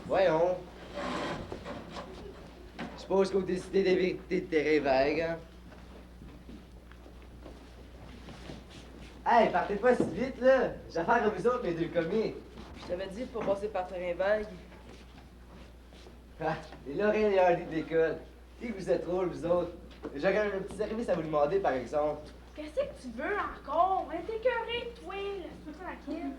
Voyons. Je suppose qu'au décider des vérités de terrain vague, hein? Hey, partez pas si vite, là! J'ai affaire à vous autres, mes deux commis. Je t'avais dit pour passer par terrain vague. Ah, les Lorraine et Hardy de l'école. Qui vous êtes drôles, vous autres? J'aurais un petit service à vous demander, par exemple. Qu'est-ce que tu veux encore? On est écœurés, toi! Laisse-moi tranquille.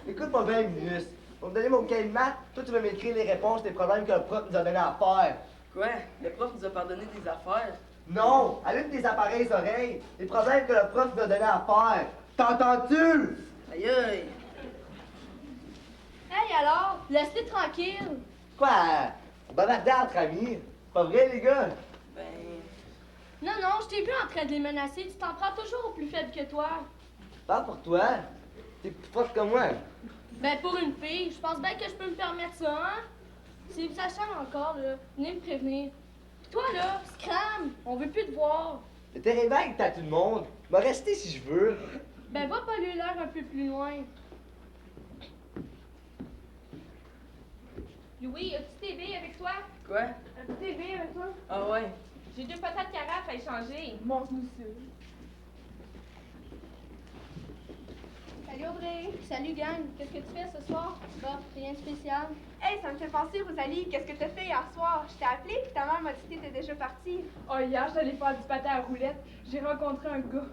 Écoute-moi bien, Minus. Pour me donner mon cahier de maths, toi, tu vas m'écrire les réponses des problèmes que le prof nous a donné à faire. Quoi? Le prof nous a pardonné des affaires. Non! Allume tes appareils oreilles. Les problèmes que le prof nous a donné à faire. T'entends-tu? Aïe aïe! Hey alors, laisse-les tranquille. Quoi? On bavardait entre amis. Pas vrai, les gars? Ben... Non, non, je t'ai vu en train de les menacer. Tu t'en prends toujours au plus faible que toi. Pas pour toi. T'es plus forte que moi. Ben, pour une fille, je pense bien que je peux me permettre ça, hein? Si ça change encore, là, venez me prévenir. Puis toi, là, scram, on veut plus te voir. Le terrain vague, t'as tout le monde. Va rester si je veux. Ben, va polluer l'air un peu plus loin. Louis, as-tu tes billes avec toi? Quoi? As-tu tes billes avec toi? Ah ouais. J'ai 2 patates carafe à échanger. Montre-nous ça. Salut Audrey. Salut gang. Qu'est-ce que tu fais ce soir? Bah, rien de spécial. Hey, ça me fait penser, Rosalie, qu'est-ce que t'as fait hier soir? Je t'ai appelé, puis ta mère m'a dit que t'étais déjà partie. Oh, hier, j'allais faire du patin à roulette. J'ai rencontré un gars.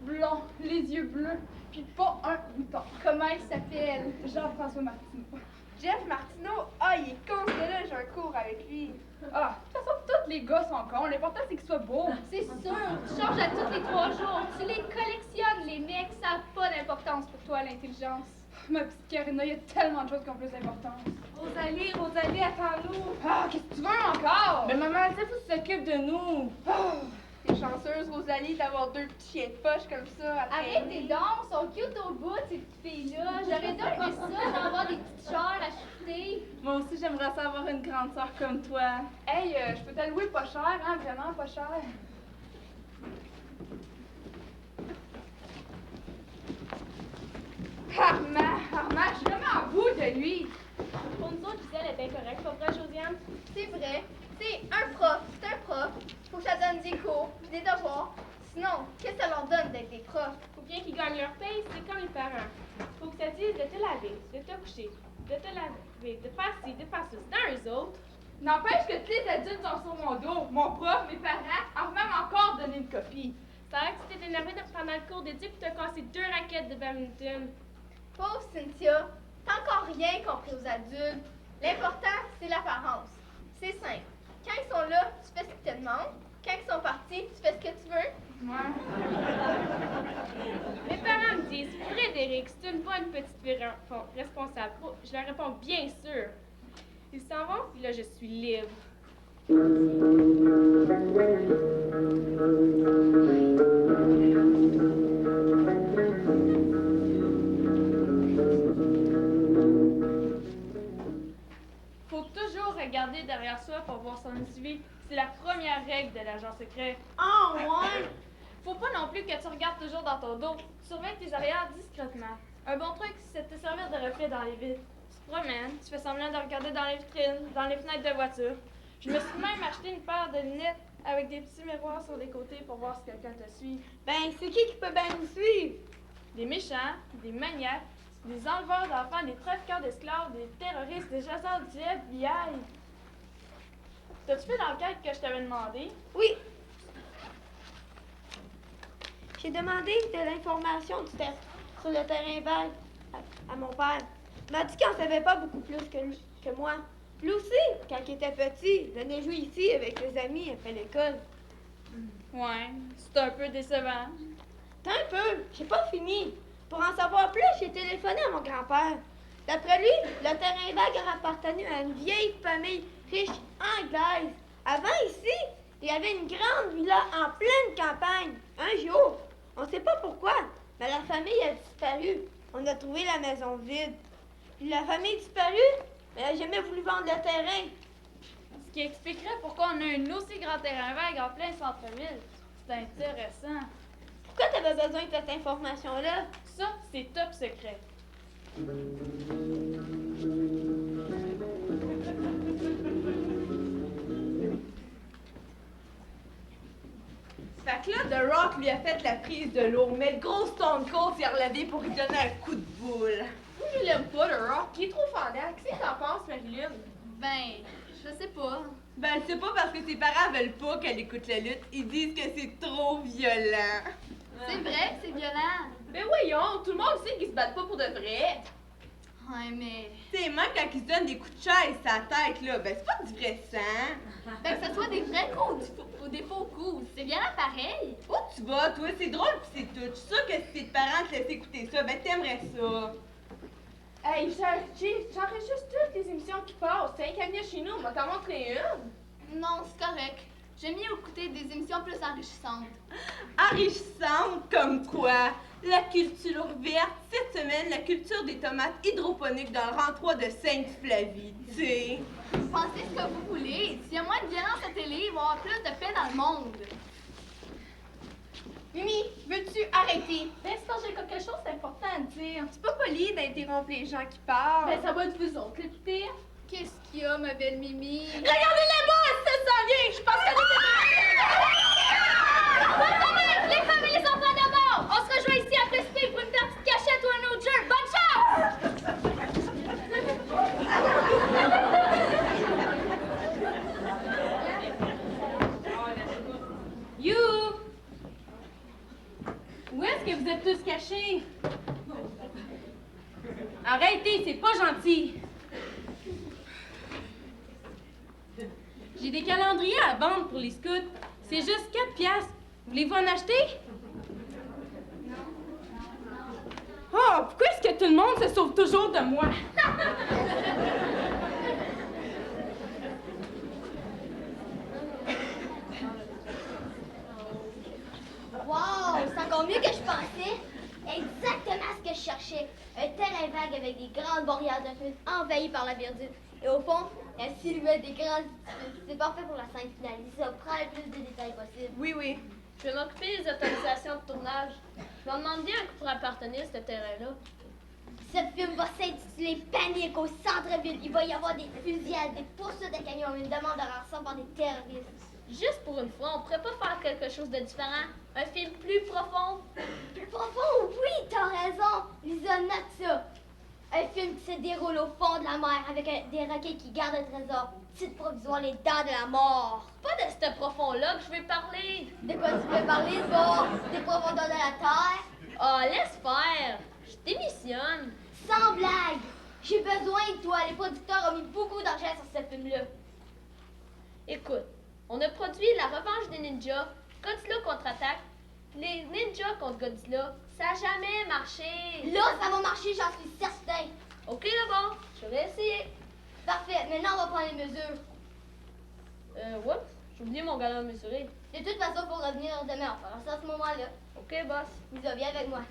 Blond, les yeux bleus, puis pas un bouton. Comment il s'appelle? Jean-François Martineau. Jeff Martineau? Ah, il est con, ce gars-là, j'ai un cours avec lui. Ah, de toute façon, tous les gars sont cons. L'important, c'est qu'ils soient beaux. C'est sûr, tu changes à tous les 3 jours. Tu les collectionnes, les mecs. Ça n'a pas d'importance pour toi, l'intelligence. Ma petite Karina, il y a tellement de choses qui ont plus d'importance. Rosalie, Rosalie, attends-nous. Ah, qu'est-ce que tu veux encore? Mais maman, tu sais, faut que tu t'occupes de nous. T'es chanceuse, Rosalie, d'avoir 2 petits chiens de poche comme ça. à Arrête traîner. tes dents, sont cute au bout, ces petites filles-là. J'aurais donc aimé ça, d'avoir des petites chars à chuter. Moi aussi, j'aimerais ça avoir une grande sœur comme toi. Hey, je peux te louer pas cher, hein, vraiment pas cher. Armand, je suis vraiment à bout de lui. Pour nous autres, Gisèle est incorrecte, pas vrai, Josiane? C'est vrai. C'est un prof, Faut que ça donne des cours, puis des devoirs. Sinon, qu'est-ce que ça leur donne d'être des profs? Faut bien qu'ils gagnent leur paye, c'est comme les parents. Faut que ça dise de te laver, de te coucher, de te laver, de faire ci, de faire ça. C'est dans eux autres. N'empêche que tous les adultes sont sur mon dos. Mon prof, mes parents, ont même encore donné une copie. Ça a l'air que tu t'es énervé pendant le cours d'éduc et t'as cassé 2 raquettes de badminton. Pauvre Cynthia, t'as encore rien compris aux adultes. L'important, c'est l'apparence. C'est simple. Quand ils sont là, tu fais ce qu'ils te demandent. Quand ils sont partis, tu fais ce que tu veux. Ouais. Mes parents me disent, Frédéric, c'est une bonne petite fille responsable. Oh, je leur réponds, bien sûr. Ils s'en vont, puis là, je suis libre. Faut toujours regarder derrière soi pour voir son suivi. C'est la première règle de l'agent secret. Ah, ouais! Faut pas non plus que tu regardes toujours dans ton dos. Surveille tes arrières discrètement. Un bon truc, c'est de te servir de reflet dans les vitres. Tu te promènes, tu fais semblant de regarder dans les vitrines, dans les fenêtres de voiture. Je me suis même acheté une paire de lunettes avec des petits miroirs sur les côtés pour voir si quelqu'un te suit. Ben, c'est qui peut bien nous suivre? Des méchants, des maniaques, des enleveurs d'enfants, des trafiquants d'esclaves, des terroristes, des chasseurs du FBI. T'as-tu fait l'enquête que je t'avais demandé? Oui. J'ai demandé de l'information sur le terrain vague à mon père. Il m'a dit qu'il n'en savait pas beaucoup plus que moi. Lui aussi, quand il était petit, il venait jouer ici avec ses amis après l'école. Ouais, c'est un peu décevant. Attends un peu, j'ai pas fini. Pour en savoir plus, j'ai téléphoné à mon grand-père. D'après lui, le terrain vague aurait appartenu à une vieille famille riche anglaise. Avant, ici, il y avait une grande villa en pleine campagne. Un jour, on sait pas pourquoi, mais la famille a disparu. On a trouvé la maison vide. Puis la famille disparue, mais elle n'a jamais voulu vendre le terrain. Ce qui expliquerait pourquoi on a un aussi grand terrain vague en plein centre-ville. C'est intéressant. Pourquoi tu avais besoin de cette information-là? Ça, c'est top secret. Fait que là, The Rock lui a fait la prise de l'eau, mais le gros Stone Cold s'est relevé pour lui donner un coup de boule. Moi, je l'aime pas, le Rock. Il est trop fendant. Qu'est-ce que t'en penses, Marilyn? Ben, je sais pas. Ben, c'est pas parce que ses parents veulent pas qu'elle écoute la lutte, ils disent que c'est trop violent. C'est vrai que c'est violent. Ben voyons, tout le monde sait qu'ils se battent pas pour de vrai. Ouais, mais. C'est même quand ils se donnent des coups de chaise sa tête, là, ben c'est pas du vrai sang. Ben, que ce soit des vrais coups ou des faux coups, c'est violent pareil. Où tu vas, toi? C'est drôle pis c'est tout. Je suis sûre que si tes parents te laissaient écouter ça, ben t'aimerais ça. Hey, j'enregistre toutes les émissions qui passent. T'as un cabinet chez nous, on va t'en montrer une. Non, c'est correct. J'aime mieux écouter des émissions plus enrichissantes. Enrichissante comme quoi? La culture verte. Cette semaine, la culture des tomates hydroponiques dans le rang 3 de Sainte-Flavie, tu sais. Pensez ce que vous voulez. S'il y a moins de violence à télé, il va y avoir plus de paix dans le monde. Mimi, veux-tu arrêter? Ben, c'est parce que j'ai quelque chose d'important à dire. C'est pas poli d'interrompre les gens qui parlent. Ben, ça va être vous autres, l'écouter. Qu'est-ce qu'il y a, ma belle Mimi? Regardez là-bas, ça s'en vient. Je pense qu'elle Les femmes et les enfants d'abord! On se rejoint ici après souper pour une petite cachette ou un autre jeu. Bonne chance! You! Où est-ce que vous êtes tous cachés? Arrêtez, c'est pas gentil. J'ai des calendriers à vendre pour les scouts. C'est juste 4 piastres. Voulez-vous en acheter? Oh, pourquoi est-ce que tout le monde se sauve toujours de moi? Wow, c'est encore mieux que je pensais. Exactement ce que je cherchais. Un terrain vague avec des grandes barrières de feu envahies par la verdure. Et au fond, la silhouette des grands édifices. C'est parfait pour la scène finale. Ça prend le plus de détails possible. Oui, oui. Je vais m'occuper des autorisations de tournage. Je vais demander à qui pourrait appartenir ce terrain-là. Ce film va s'intituler Panique au centre-ville. Il va y avoir des fusillades, des poursuites de camions, une demande de rançon par des terroristes. Juste pour une fois, on pourrait pas faire quelque chose de différent? Un film plus profond? Plus profond, oui, t'as raison. Lisa, note ça. Un film qui se déroule au fond de la mer avec des requins qui gardent un trésor. Titre provisoire, les dents de la mort. Pas de ce profond-là que je vais parler. De quoi tu veux parler, ça? Des profondeurs de la terre? Oh, laisse faire. Je démissionne. Sans blague. J'ai besoin de toi. Les producteurs ont mis beaucoup d'argent sur ce film-là. Écoute, on a produit La Revanche des Ninjas, Godzilla contre-attaque, les Ninjas contre Godzilla. Ça n'a jamais marché. Là, ça va marcher, j'en suis certain. Ok, d'abord, je vais essayer. Parfait. Maintenant, on va prendre les mesures. What? J'ai oublié mon galon mesuré. De toute façon, pour revenir demain, on fera ça à ce moment-là. Ok, boss. Lisa, viens avec moi.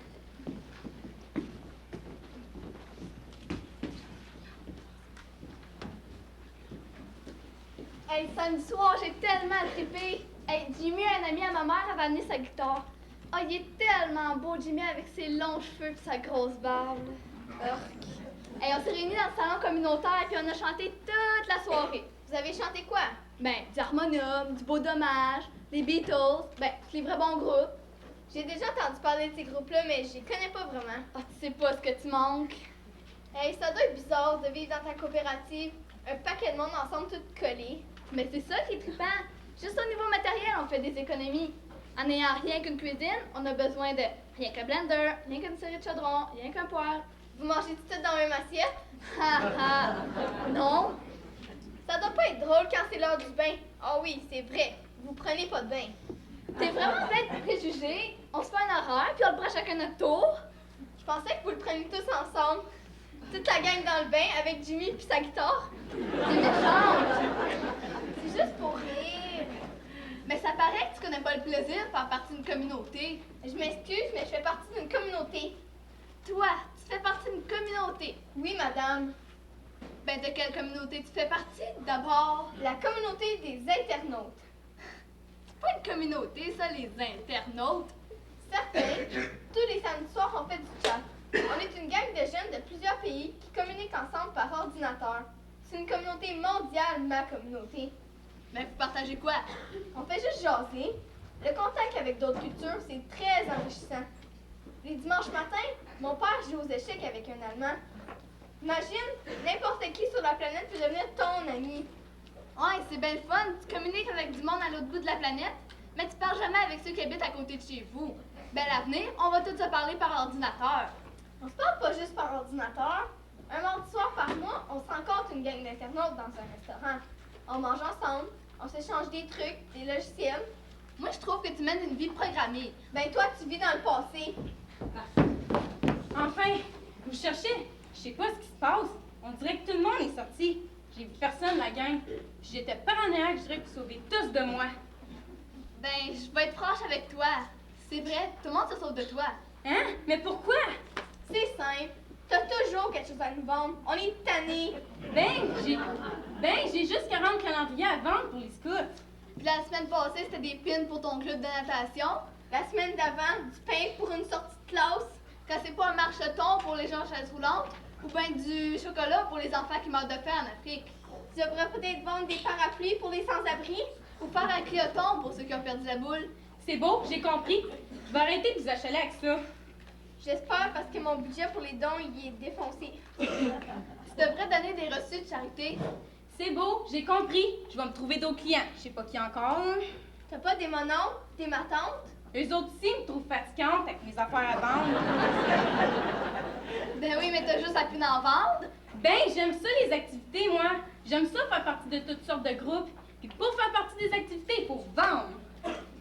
Hey, samedi soir, j'ai tellement trippé. Hey, Jimmy, un ami à ma mère, avait amené sa guitare. Oh, il est tellement beau, Jimmy, avec ses longs cheveux et sa grosse barbe. Urk. Hey, on s'est réunis dans le salon communautaire et on a chanté toute la soirée. Vous avez chanté quoi? Ben, du harmonium, du beau dommage, des Beatles, ben, tous les vrais bons groupes. J'ai déjà entendu parler de ces groupes-là, mais je les connais pas vraiment. Ah, tu sais pas ce que tu manques. Hey, ça doit être bizarre de vivre dans ta coopérative, un paquet de monde ensemble tout collé. Mais c'est ça qui est trippant. Juste au niveau matériel, on fait des économies. En n'ayant rien qu'une cuisine, on a besoin de rien qu'un blender, rien qu'une série de chaudron, rien qu'un poêle. Vous mangez tout dans la même assiette? Ha non. Ça doit pas être drôle quand c'est l'heure du bain. Ah oui, c'est vrai. Vous prenez pas de bain. T'es vraiment plein de préjugés. On se fait un horaire, puis on le prend chacun notre tour. Je pensais que vous le preniez tous ensemble. Toute la gang dans le bain avec Jimmy puis sa guitare. C'est méchant. C'est juste pour rire. Mais ça paraît que tu connais pas le plaisir de faire partie d'une communauté. Je m'excuse, mais je fais partie d'une communauté. Toi, tu fais partie d'une communauté. Oui, madame. Ben, de quelle communauté tu fais partie, d'abord? La communauté des internautes. C'est pas une communauté, ça, les internautes. Certains, tous les samedis soirs, on fait du chat. On est une gang de jeunes de plusieurs pays qui communiquent ensemble par ordinateur. C'est une communauté mondiale, ma communauté. Mais vous partagez quoi? On fait juste jaser. Le contact avec d'autres cultures, c'est très enrichissant. Les dimanches matins, mon père joue aux échecs avec un Allemand. Imagine, n'importe qui sur la planète peut devenir ton ami. Ouais, c'est bien le fun. Tu communiques avec du monde à l'autre bout de la planète, mais tu parles jamais avec ceux qui habitent à côté de chez vous. Ben, à l'avenir, on va tous se parler par ordinateur. On se parle pas juste par ordinateur. Un mardi soir par mois, on se rencontre une gang d'internautes dans un restaurant. On mange ensemble, on s'échange des trucs, des logiciels. Moi, je trouve que tu mènes une vie programmée. Ben toi, tu vis dans le passé. Enfin, vous cherchez? Je sais pas ce qui se passe. On dirait que tout le monde est sorti. J'ai vu personne, la gang. J'étais paranoïaque, je dirais que vous sauvez tous de moi. Ben, je vais être franche avec toi. C'est vrai, tout le monde se sauve de toi. Hein? Mais pourquoi? C'est simple. T'as toujours quelque chose à nous vendre. On est tannés. J'ai juste 40 calendriers à vendre pour les scouts. Puis la semaine passée, c'était des pins pour ton club de natation. La semaine d'avant, du pain pour une sortie de classe. Quand c'est pas un marcheton pour les gens en chaise roulante, ou bien du chocolat pour les enfants qui meurent de faim en Afrique. Tu devrais peut-être vendre des parapluies pour les sans-abri. Ou faire un clignoton pour ceux qui ont perdu la boule. C'est beau, j'ai compris. Je vais arrêter de vous achaler avec ça. J'espère parce que mon budget pour les dons, il est défoncé. Tu devrais donner des reçus de charité. C'est beau, j'ai compris. Je vais me trouver d'autres clients. Je sais pas qui encore. T'as pas des mononcles, des matantes? Eux autres aussi me trouvent fatigante avec mes affaires à vendre. Ben oui, mais t'as juste appris d'en vendre. Ben, j'aime ça les activités, moi. J'aime ça faire partie de toutes sortes de groupes. Puis pour faire partie des activités, il faut vendre.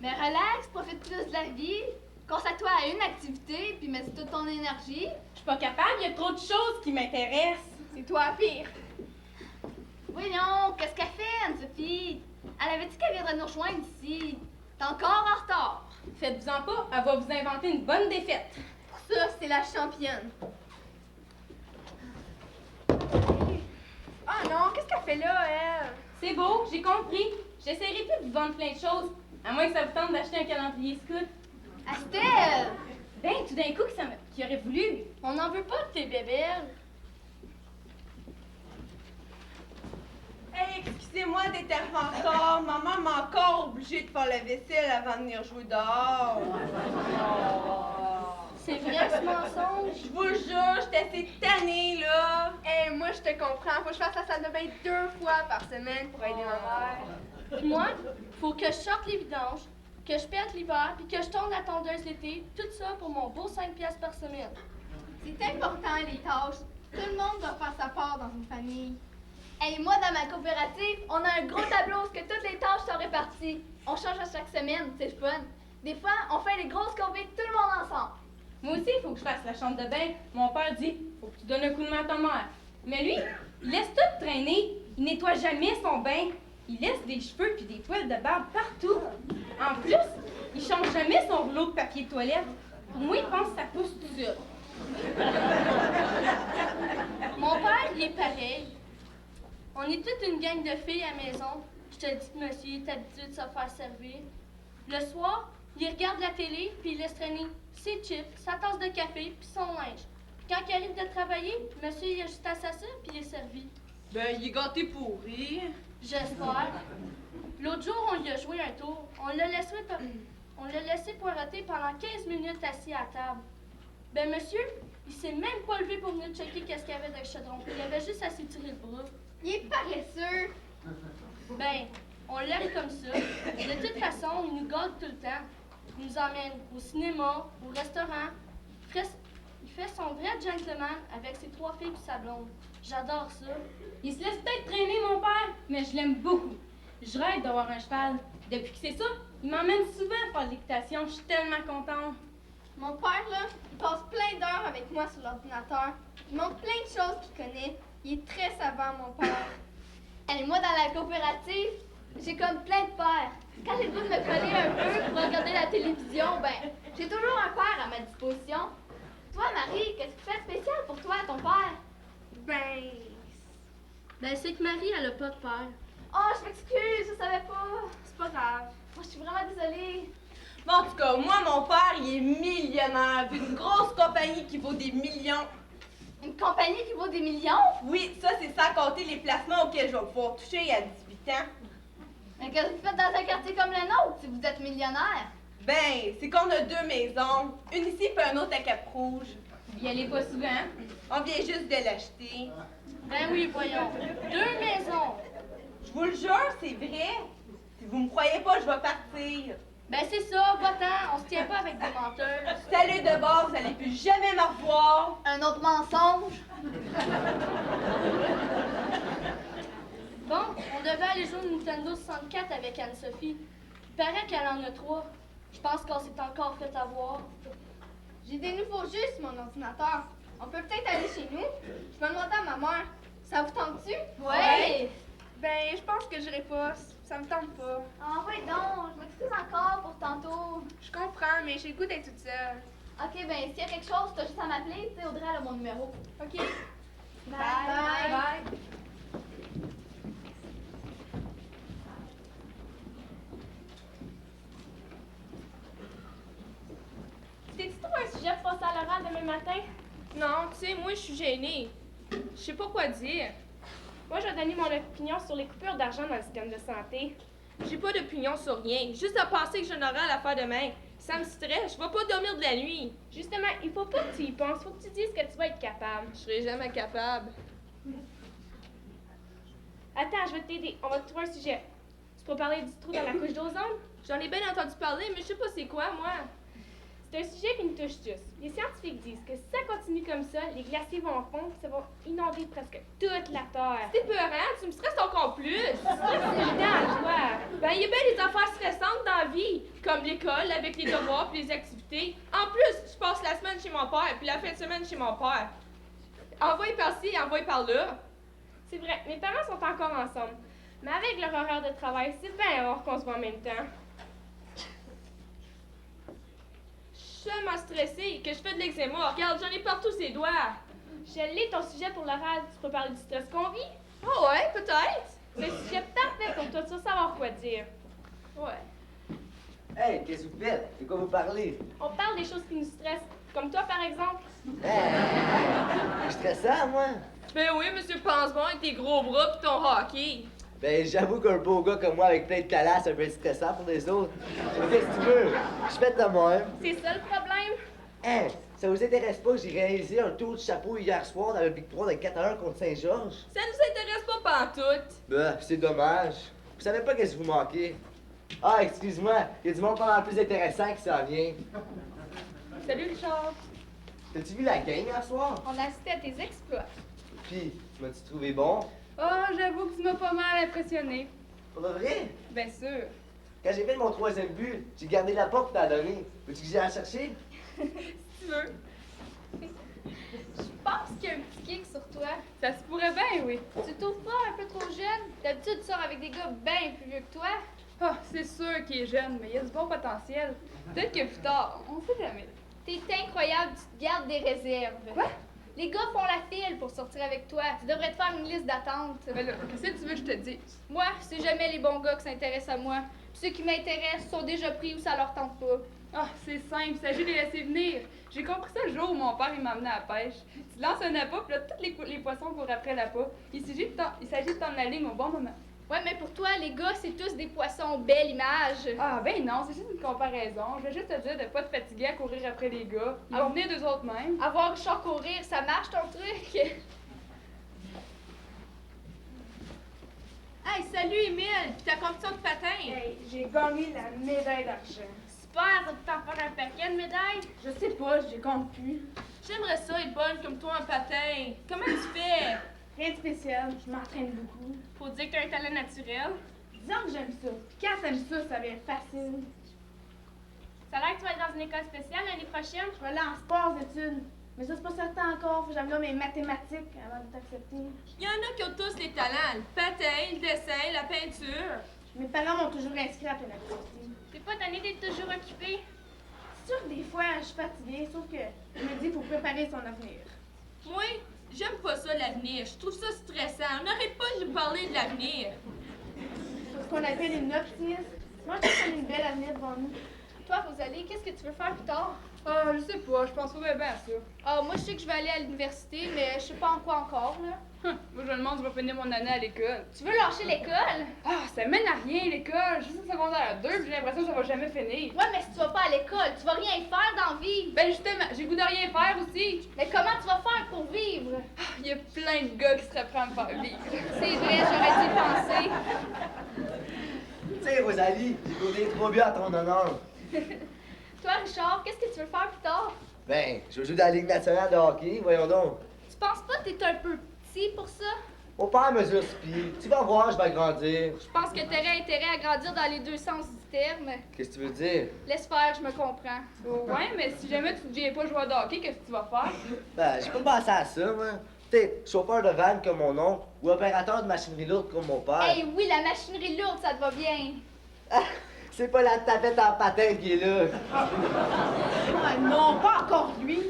Mais relax, profite plus de la vie. Consacre-toi à une activité, puis mets toute ton énergie. Je suis pas capable, il y a trop de choses qui m'intéressent. C'est toi la pire. Voyons, qu'est-ce qu'elle fait, Anne-Sophie? Elle avait dit qu'elle viendrait nous rejoindre ici. T'es encore en retard. Faites-vous-en pas, elle va vous inventer une bonne défaite. Pour ça, c'est la championne. Ah non, qu'est-ce qu'elle fait là, elle? C'est beau, j'ai compris. J'essaierai plus de vous vendre plein de choses, à moins que ça vous tente d'acheter un calendrier scout. Astelle! Ben, tout d'un coup, qui aurait voulu. On n'en veut pas de tes bébelles. Hey, excusez-moi d'être en retard. Maman m'a encore obligée de faire la vaisselle avant de venir jouer dehors. C'est vrai ce mensonge? Je vous jure, j'étais assez tannée, là. Hey, moi, je te comprends. Faut que je fasse la salle de bain 2 fois par semaine pour aider ma mère. Puis moi, faut que je sorte les vidanges, que je pète l'hiver, puis que je tourne la tondeuse l'été. Tout ça pour mon beau 5 piastres par semaine. C'est important, les tâches. Tout le monde doit faire sa part dans une famille. Hey, moi, dans ma coopérative, on a un gros tableau où que toutes les tâches sont réparties. On change à chaque semaine, c'est le fun. Des fois, on fait les grosses combées tout le monde ensemble. Moi aussi, il faut que je fasse la chambre de bain. Mon père dit, faut que tu donnes un coup de main à ta mère. Mais lui, il laisse tout traîner. Il nettoie jamais son bain. Il laisse des cheveux puis des poils de barbe partout. En plus, il change jamais son rouleau de papier de toilette. Pour moi, il pense que ça pousse tout seul. Mon père, il est pareil. On est toute une gang de filles à la maison. Je te dis que monsieur est habitué de se faire servir. Le soir, il regarde la télé puis il laisse traîner ses chips, sa tasse de café puis son linge. Puis quand il arrive de travailler, monsieur il a juste à s'asseoir puis il est servi. Ben, il est gâté pourri. J'espère. L'autre jour, on lui a joué un tour. On l'a laissé poireauter pendant 15 minutes assis à table. Ben monsieur, il s'est même pas levé pour venir checker qu'est-ce qu'il y avait dans le chaudron. Il avait juste à s'étirer le bras. Il est paresseux. Ben, on l'aime comme ça. De toute façon, il nous gâte tout le temps. Il nous emmène au cinéma, au restaurant. Il fait son vrai gentleman avec ses 3 filles et sa blonde. J'adore ça. Il se laisse peut-être traîner, mon père, mais je l'aime beaucoup. Je rêve d'avoir un cheval. Depuis que c'est ça, il m'emmène souvent faire de l'équitation. Je suis tellement contente. Mon père, là, il passe plein d'heures avec moi sur l'ordinateur. Il montre plein de choses qu'il connaît. Il est très savant, mon père. Et moi, dans la coopérative, j'ai comme plein de pères. Quand j'ai le goût de me coller un peu pour regarder la télévision, ben, j'ai toujours un père à ma disposition. Toi, Marie, qu'est-ce que tu fais de spécial pour toi, ton père? Ben, c'est que Marie, elle a pas de père. Oh, je m'excuse, je savais pas. C'est pas grave. Moi, je suis vraiment désolée. Bon, en tout cas, moi, mon père, il est millionnaire d'une grosse compagnie qui vaut des millions. Une compagnie qui vaut des millions? Oui, ça, c'est sans compter les placements auxquels je vais pouvoir toucher à 18 ans. Mais qu'est-ce que vous faites dans un quartier comme le nôtre si vous êtes millionnaire? Ben, c'est qu'on a 2 maisons. Une ici et une autre à Cap-Rouge. Vous y allez pas souvent? On vient juste de l'acheter. Ben oui, voyons. 2 maisons. Je vous le jure, c'est vrai. Si vous me croyez pas, je vais partir. Ben c'est ça, va-t'en. On se tient pas avec des menteurs. Salut de bord, vous allez plus jamais me revoir. Un autre mensonge. Bon, on devait aller jouer au Nintendo 64 avec Anne-Sophie. Il paraît qu'elle en a 3. Je pense qu'on s'est encore fait avoir. J'ai des nouveaux jeux sur mon ordinateur. On peut peut-être aller chez nous. Je me demandais à ma mère. Ça vous tente-tu? Ouais! Ben, je pense que j'irai pas. Ça me tente pas. Ah ouais donc, je m'excuse encore pour tantôt. Je comprends, mais j'ai le goût d'être toute seule. Ok, ben s'il y a quelque chose, t'as juste à m'appeler. Tu sais, Audrey, elle a mon numéro. OK. Bye. Bye. T'es-tu trouvé un sujet pour passer à l'oral demain matin? Non, tu sais, moi, je suis gênée. Je sais pas quoi dire. Moi, je vais donner mon opinion sur les coupures d'argent dans le système de santé. J'ai pas d'opinion sur rien. Juste à penser que j'ai un oral à faire demain. Ça me stresse. Je vais pas dormir de la nuit. Justement, il faut pas que tu y penses. Faut que tu dises que tu vas être capable. Je serai jamais capable. Attends, je vais t'aider. On va te trouver un sujet. Tu peux parler du trou dans la couche d'ozone? J'en ai bien entendu parler, mais je sais pas c'est quoi, moi. C'est un sujet qui nous touche tous. Les scientifiques disent que si ça continue comme ça, les glaciers vont fondre et ça va inonder presque toute la Terre. C'est peurant, tu me stresses encore plus. C'est évident, toi. Ben, il y a bien des affaires stressantes dans la vie, comme l'école avec les devoirs et les activités. En plus, je passe la semaine chez mon père puis la fin de semaine chez mon père. Envoie par-ci, envoie par-là. C'est vrai, mes parents sont encore ensemble. Mais avec leur horaire de travail, c'est bien rare qu'on se voit en même temps. Je suis tellement stressée que je fais de l'eczéma. Regarde, j'en ai partout ses doigts. Je lis ton sujet pour l'oral. Tu peux parler du stress qu'on vit? Oh ouais, peut-être. C'est un sujet parfait pour toi. Tu vas savoir quoi dire. Ouais. Hey, qu'est-ce que vous faites? De quoi vous parlez? On parle des choses qui nous stressent. Comme toi, par exemple. Je suis stressant, moi. Ben oui, monsieur Pensebon avec tes gros bras pis ton hockey. Ben, j'avoue qu'un beau gars comme moi avec plein de talent, c'est un peu stressant pour les autres. Mais qu'est-ce que tu veux? Je fais de moi-même. C'est ça le problème? Hein, ça vous intéresse pas que j'ai réalisé un tour de chapeau hier soir dans la victoire de 4-1 contre Saint-Georges? Ça nous intéresse pas pantoute. Ben, c'est dommage. Vous savez pas qu'est-ce que vous manquez. Ah, excuse-moi, il y a du monde pas mal plus intéressant qui s'en vient. Salut Richard. T'as-tu vu la game hier soir? On a assisté à tes exploits. Puis, m'as-tu trouvé bon? Oh, j'avoue que tu m'as pas mal impressionné. Pour de vrai? Bien sûr. Quand j'ai fait mon 3e but, j'ai gardé la porte pour t'en donner. Veux-tu que j'aille la chercher? Si tu veux. Je pense qu'il y a un petit kick sur toi. Ça se pourrait bien, oui. Tu te trouves pas un peu trop jeune? D'habitude, tu sors avec des gars bien plus vieux que toi. Ah, c'est sûr qu'il est jeune, mais il a du bon potentiel. Peut-être que plus tard, on sait jamais. T'es incroyable, tu te gardes des réserves. Quoi? Les gars font la file pour sortir avec toi. Tu devrais te faire une liste d'attente. Mais là, qu'est-ce que tu veux que je te dise? Moi, c'est jamais les bons gars qui s'intéressent à moi. Puis ceux qui m'intéressent sont déjà pris ou ça leur tente pas. Ah, c'est simple, il s'agit de les laisser venir. J'ai compris ça le jour où mon père il m'a amené à la pêche. Tu lances un appât, puis là, tous les poissons courent après l'appât. Il s'agit de tendre la ligne au bon moment. Ouais, mais pour toi, les gars, c'est tous des poissons belle image. Ah, ben non, c'est juste une comparaison. Je vais juste te dire de pas te fatiguer à courir après les gars. Ils vont venir d'eux autres mêmes. Avoir Richard courir, ça marche ton truc? Hey, salut Émile, pis ta compétition de patin. Hey, j'ai gagné la médaille d'argent. Super, ça te t'en faire un paquet de médailles? Je sais pas, j'ai compte plus. J'aimerais ça être bonne comme toi en patin. Comment tu fais? Rien de spécial, je m'entraîne beaucoup. Faut dire que t'as un talent naturel. Disons que j'aime ça. Puis quand t'aimes ça, ça vient facile. Ça a l'air que tu vas être dans une école spéciale l'année prochaine. Je vais aller en sport d'études. Mais ça, c'est pas certain encore. Faut que j'améliore mes mathématiques avant de t'accepter. Il y en a qui ont tous les talents. Le patin, le dessin, la peinture. Mes parents m'ont toujours inscrit à plein d'activités. T'es pas tannée d'être toujours occupée? C'est sûr que des fois, je suis fatiguée, sauf que je me dis qu'il faut préparer son avenir. Moi, j'aime pas ça l'avenir. Je trouve ça stressant. On n'arrête pas de nous parler de l'avenir. C'est ce qu'on appelle une optimiste. Moi, je trouve qu'on a une belle avenir devant nous. Toi, Rosalie, qu'est-ce que tu veux faire plus tard? Ah, je sais pas, je pense pas bien à ça. Ah, moi, je sais que je vais aller à l'université, mais je sais pas en quoi encore, là. Moi, je me demande si je vais finir mon année à l'école. Tu veux lâcher l'école? Ah, ça mène à rien, l'école. Je suis au secondaire 2, puis j'ai l'impression que ça va jamais finir. Ouais, mais si tu vas pas à l'école, tu vas rien faire dans la vie. Ben justement, j'ai le goût de rien faire aussi. Mais comment tu vas faire pour vivre? Il y a plein de gars qui seraient prêts à me faire vivre. C'est vrai, j'aurais dû y penser. Tu sais, Rosalie, j'ai codé 3 buts à ton honneur. Toi, Richard, qu'est-ce que tu veux faire plus tard? Ben, je veux jouer dans la Ligue nationale de hockey, voyons donc. Tu penses pas que t'es un peu petit pour ça? Mon père mesure 6 pieds. Tu vas voir, je vais grandir. Je pense que t'aurais intérêt à grandir dans les deux sens du terme. Qu'est-ce que tu veux dire? Laisse faire, je me comprends. Ouais, mais si jamais tu ne deviens pas joueur de hockey, qu'est-ce que tu vas faire? Ben, j'ai pas pensé à ça, moi. Peut-être chauffeur de van comme mon oncle ou opérateur de machinerie lourde comme mon père. Hey, oui, la machinerie lourde, ça te va bien. Ah, c'est pas la tapette en patin qui est là. Ah non, pas encore lui.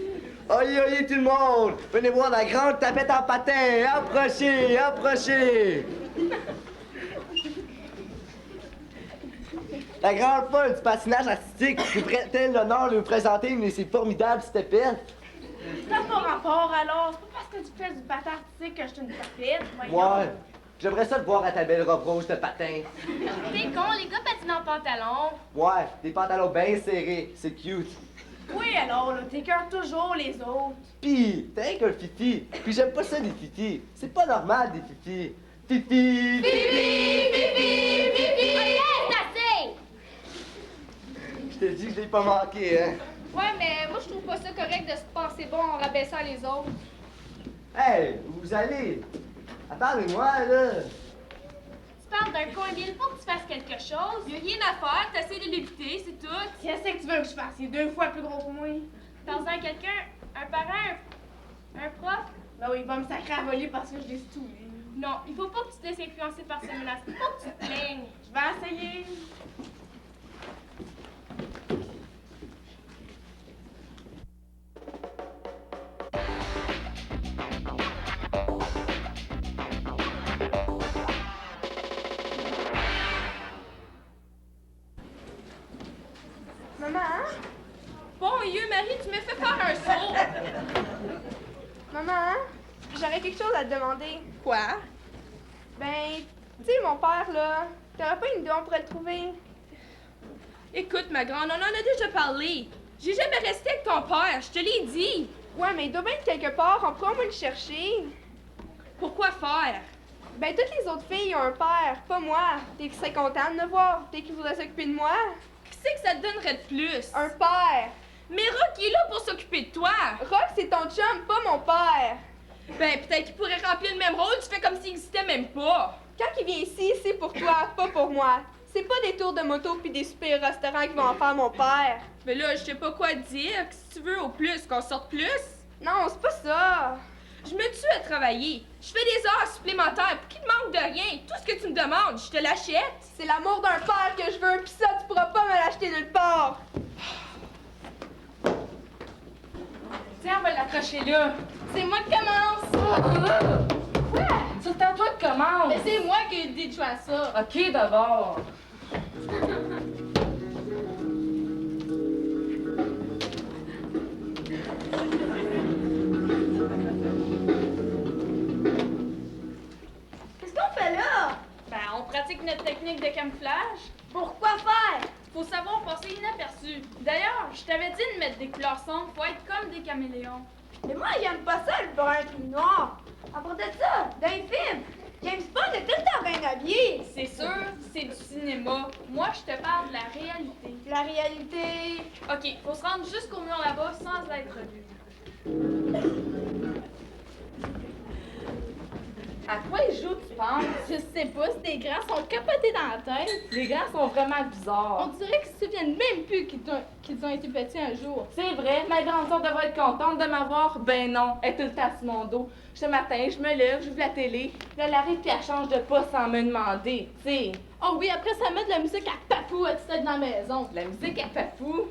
Oyez, oyez tout le monde! Venez voir la grande tapette en patin! Approchez, approchez! La grande folle du patinage artistique nous prête-t-elle l'honneur de vous présenter une de ces formidables stepettes? Ça n'a pas rapport alors. C'est pas parce que tu fais du patin artistique que je suis une tapette. Ouais. J'aimerais ça te voir à ta belle robe rose de patin. T'es con, les gars patinent en pantalon. Ouais, des pantalons bien serrés. C'est cute. Oui, alors, là, t'écœures toujours les autres. Pis, t'es rien qu'un fifi. Puis j'aime pas ça des fifis. C'est pas normal des fifis. Fifi! Ok, assez! Je te dis que je l'ai pas manqué, hein. Ouais, mais moi, je trouve pas ça correct de se penser bon en rabaissant les autres. Hey, où vous allez? Attendez-moi, là. Tu parles d'un coin ville, faut que tu fasses quelque chose. Y'a rien à faire, t'essaies de l'éviter, c'est tout. Qu'est-ce que tu veux que je fasse? Il est 2 fois plus gros que moi. Pense à quelqu'un, un parent, un prof. Ben oui, il va me sacrer à voler parce que je l'ai stoulé. Non, il faut pas que tu te laisses influencer par ces menaces. Faut pas que tu te plaignes. Je vais essayer. Maman, Bon Dieu, Marie, tu me fais faire un saut. maman, j'aurais quelque chose à te demander. Quoi? Ben, tu sais, mon père, là, t'aurais pas une idée, on pourrait le trouver. Écoute, ma grande, on en a déjà parlé. J'ai jamais resté avec ton père, je te l'ai dit. Ouais, mais il doit bien être quelque part, on pourra au moins le chercher. Pourquoi faire? Ben, toutes les autres filles ont un père, pas moi. T'es qui serait content de me voir, t'es qui voudrait s'occuper de moi. Qu'est-ce que ça te donnerait de plus? Un père. Mais Rock il est là pour s'occuper de toi. Rock, c'est ton chum, pas mon père. Ben, peut-être qu'il pourrait remplir le même rôle, tu fais comme s'il existait même pas. Quand il vient ici, c'est pour toi, pas pour moi. C'est pas des tours de moto puis des super restaurants qui vont en faire mon père. Mais là, je sais pas quoi dire. Si tu veux au plus, qu'on sorte plus. Non, c'est pas ça. Je me tue à travailler. Je fais des heures supplémentaires pour qu'il te manque de rien. Tout ce que tu me demandes, je te l'achète. C'est l'amour d'un père que je veux, pis ça, tu pourras pas me l'acheter nulle part. Tiens, on va l'accrocher là. C'est moi qui commence! C'est à toi qui commence. Mais c'est moi qui ai dit de jouer à ça. Ok, d'abord. Qu'est-ce qu'on fait là? Ben, on pratique notre technique de camouflage. Pourquoi faire? Faut savoir passer inaperçu. D'ailleurs, je t'avais dit de mettre des couleurs sombres. Faut être comme des caméléons. Mais moi, j'aime pas ça, le brun tout noir. À part de ça, dans les films, James Bond est tout le temps bien habillé. C'est sûr, c'est du cinéma. Moi, je te parle de la réalité. La réalité... Ok, faut se rendre jusqu'au mur là-bas sans être vu. À quoi ils jouent, tu penses? Je sais pas, si les grands sont capotés dans la tête. Les gars sont vraiment On bizarres. dirait qu'ils se souviennent même plus qu'ils ont été petits un jour. C'est vrai, ma grande sœur devrait être contente de m'avoir. Ben non, elle est tout le temps sur mon dos. Ce matin, je me lève, j'ouvre la télé, là, elle arrive puis elle change de poste sans me demander. Tu sais, Oh oui, après ça met de la musique à papou à tête dans la maison. la musique elle fait fou.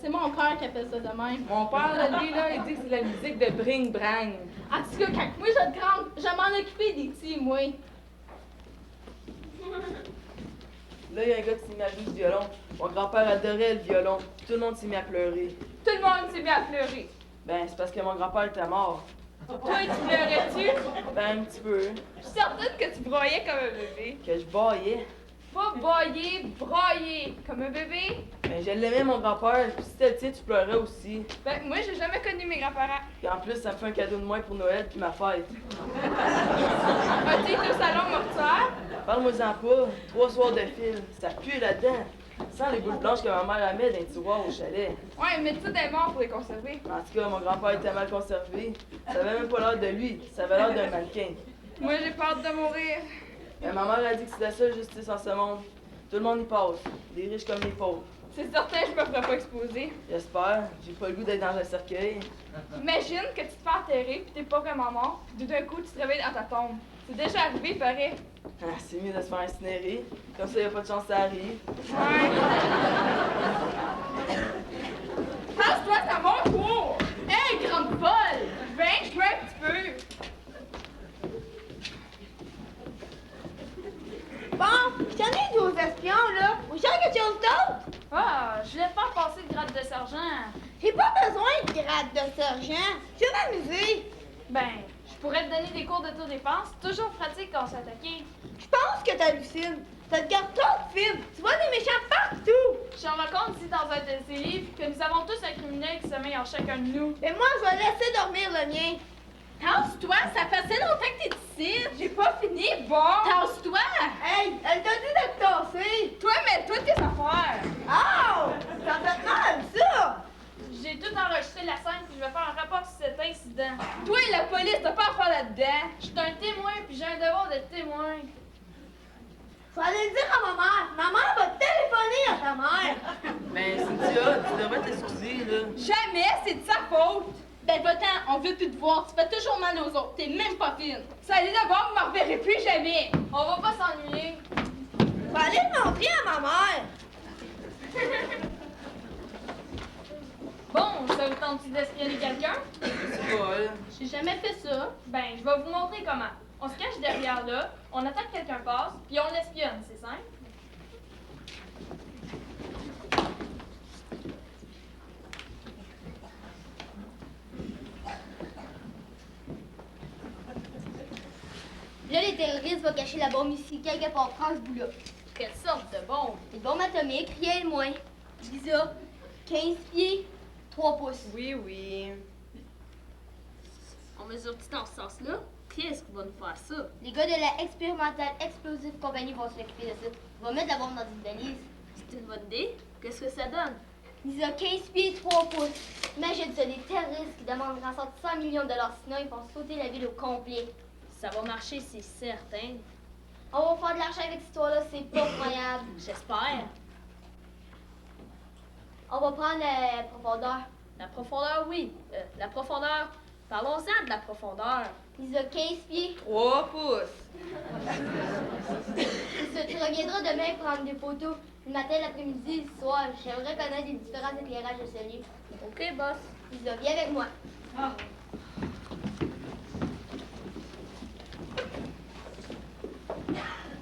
C'est mon père qui appelle ça de même. Mon père, là, lui, là, il dit que c'est la musique de Bring Brang. En tout cas, quand moi je grande, je vais m'en occuper des petits, moi. Là, il y a un gars qui s'est mis à jouer du violon. Mon grand-père adorait le violon. Puis tout le monde s'est mis à pleurer. Tout le monde s'est mis à pleurer. Ben, c'est parce que mon grand-père était mort. Toi, tu pleurais-tu? Ben, un petit peu. Je suis certaine que tu broyais comme un bébé. Que je baillais. Pas bailler, broyer. Comme un bébé? Ben, je l'aimais, mon grand-père. Puis si t'étais petit, tu pleurais aussi. Ben, moi, j'ai jamais connu mes grands-parents. Puis en plus, ça me fait un cadeau de moins pour Noël puis ma fête. As-tu été au salon mortuaire? Parle-moi-en pas. 3 soirs de fil. Ça pue là-dedans. Sans les boules blanches que ma mère a mis dans les tiroirs au chalet. Ouais, mais tout est mort pour les conserver. En tout cas, mon grand-père était mal conservé. Ça avait même pas l'air de lui. Ça avait l'air d'un mannequin. Moi, j'ai peur de mourir. Mais ma mère a dit que c'est la seule justice en ce monde. Tout le monde y passe. Les riches comme les pauvres. C'est certain, je me ferai pas exposer. J'espère. J'ai pas le goût d'être dans un cercueil. Imagine que tu te fais enterrer pis t'es pas vraiment mort, pis tout d'un coup, tu te réveilles dans ta tombe. C'est déjà arrivé, pareil. Ah, c'est mieux de se faire incinérer. Comme ça, y a pas de chance que ça arrive. Ouais. Passe-toi à mon tour! Hey, grande folle! Viens, jouer un petit peu! Bon, je t'en ai dit aux espions, là. Vous cherchez quelque chose d'autre? Ah, je voulais pas passer le grade de sergent. J'ai pas besoin de grade de sergent. Je vais m'amuser. Ben, je pourrais te donner des cours d'autodéfense. Toujours pratique quand on s'attaquer. Je pense que t'hallucines. Ça te garde trop de fibres. Tu vois des méchants partout. Sherlock Holmes dit dans un de ses livres que nous avons tous un criminel qui sommeille en chacun de nous. Mais moi, je vais laisser dormir le mien. Tasse-toi, ça fait assez longtemps que t'es ici. J'ai pas fini, bon! Tasse-toi. Hey, elle t'a dit de te tasser. Toi, mets-toi tes affaires! Oh! Ça fait mal, ça! J'ai tout enregistré la scène puis je vais faire un rapport sur cet incident. Toi et la police, t'as pas à faire là-dedans! Je suis un témoin puis j'ai un devoir d'être témoin. Faut aller le dire à ma mère. Ma mère va téléphoner à ta mère. Ben, Cynthia, tu devrais t'excuser, là. Jamais, c'est de sa faute! Ben va-t'en, on veut plus te voir. Tu fais toujours mal aux autres. T'es même pas fine. Ça allait d'abord, vous me reverrez plus jamais! On va pas s'ennuyer. Faut aller le montrer à ma mère. Bon, ça vous tente d'espionner quelqu'un? C'est pas, là. J'ai jamais fait ça. Ben, je vais vous montrer comment. On se cache derrière là, on attend que quelqu'un passe, puis on l'espionne, c'est simple. Là, les terroristes vont cacher la bombe ici, quelque part, prends ce bout-là. Quelle sorte de bombe? Une bombe atomique, rien de moins. Lisa, 15 pieds, 3 pouces. Oui, oui. On mesure-tu dans ce sens-là? Qui est-ce qui va nous faire ça? Les gars de la Experimental Explosive Company vont s'occuper de ça. On va mettre la bombe dans une valise. C'est une bonne idée. Qu'est-ce que ça donne? Lisa, 15 pieds, 3 pouces. Imagine ça, des terroristes qui demandent une rançon de 100 millions de dollars, sinon ils font sauter la ville au complet. Ça va marcher, c'est certain. On va faire de l'argent avec cette histoire-là, c'est pas croyable. J'espère. On va prendre la profondeur. La profondeur, oui. La profondeur. Parlons-en de la profondeur. Lisa, 15 pieds. 3 pouces! Lisa, tu reviendras demain prendre des photos. Le matin, l'après-midi, le soir. J'aimerais connaître les différents éclairages de ce lieu. OK, boss. Lisa, viens avec moi.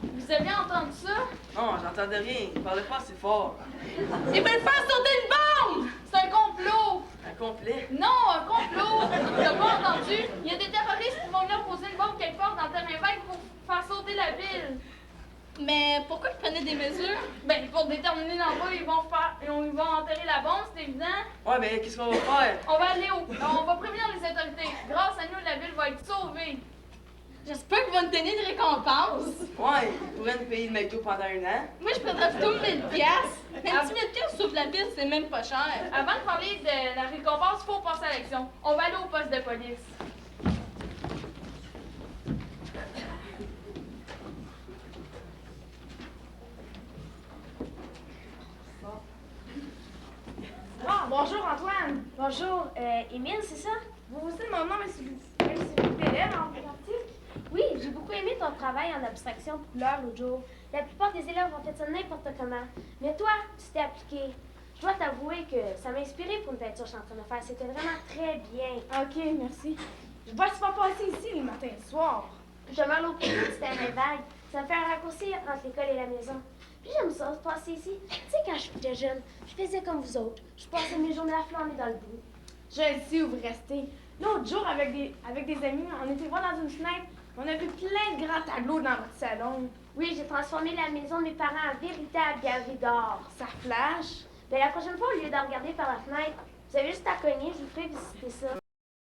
Vous avez entendu ça? Non, j'entendais rien. Il parlait pas assez fort. Ils veulent faire sauter une bombe. C'est un complot! Un complet. Non, un complot! T'as pas entendu? Il y a des terroristes qui vont venir poser une bombe quelque part dans le terrain vague pour faire sauter la ville. Mais pourquoi ils prenaient des mesures? Ben, pour déterminer l'endroit où ils vont enterrer la bombe, c'est évident. Ouais, mais qu'est-ce qu'on va faire? On va aller on va prévenir les autorités. Grâce à nous, la ville va être sauvée. J'espère qu'ils vont nous donner une récompense. Ouais, ils pourraient nous payer le McDo pendant 1 an. Moi, je prendrais plutôt 1000 piastres. Même 10 000 piastres sauve la ville, c'est même pas cher. Avant de parler de la récompense, il faut passer à l'action. On va aller au poste de police. Ah, bonjour Antoine. Bonjour, Émile, c'est ça? Vous aussi, mon nom est PL en pratique? Oui, j'ai beaucoup aimé ton travail en abstraction de couleurs l'autre jour. La plupart des élèves ont fait ça n'importe comment. Mais toi, tu t'es appliqué. Je dois t'avouer que ça m'a inspiré pour une peinture que je suis en train de faire. C'était vraiment très bien. Ok, merci. Je vois souvent passer ici les matins et le soir. Je m'en au petit terrain vague. Ça me fait un raccourci entre l'école et la maison. Puis j'aime ça, se passer ici. Tu sais, quand j'étais jeune, je faisais comme vous autres. Je passais mes journées à flâner dans le bout. Je sais où vous restez. L'autre jour, avec des amis, on était voir dans une fenêtre. On a vu plein de grands tableaux dans votre salon. Oui, j'ai transformé la maison de mes parents en véritable galerie d'art. Ça flash. Ben, la prochaine fois, au lieu de regarder par la fenêtre, vous avez juste à cogner, je vous ferai visiter ça.